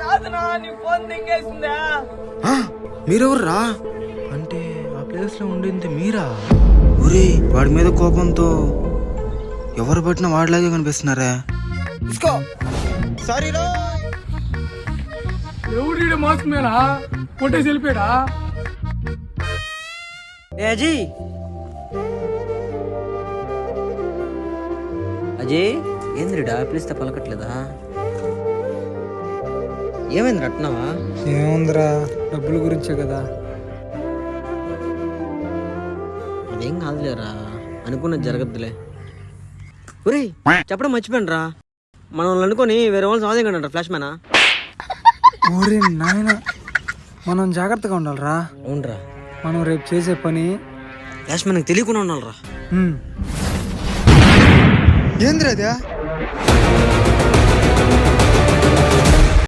కాదునా నీ ఫోన్ దింగేసిందా? మీరెవర్రా? అంటే ఆ ప్లేస్ లో ఉండింది మీరా? ఒరే వాడి మీద కోపంతో ఎవరు పట్టినా వాడిలాగే కనిపిస్తున్నారా? సారీ రా. ఎవడు మాస్క్ మీద కొట్టేసి వెళ్ళిపోయాడా? అజయ్ అజయ్ ఏంద్రిడా పిలిస్తే పలకట్లేదా? ఏమైంది రట్నవా? ఏముందిరా, డబ్బుల గురించే కదా. అదేం కాదులేరా, అనుకున్నది జరగద్దులే. ఒరేయ్ చెప్పడం మర్చిపోయాను రా, మనం అనుకొని వేరే వాళ్ళు సాధ్యం కంటారా ఫ్లాష్ మ్యానా? ఓరే నాయన, మనం జాగ్రత్తగా ఉండాలిరా. అవునరా, మనం రేపు చేసే పని ఫ్లాష్ మ్యాన్కి తెలియకుండా ఉండాలిరా. ఏంద్రా అదే?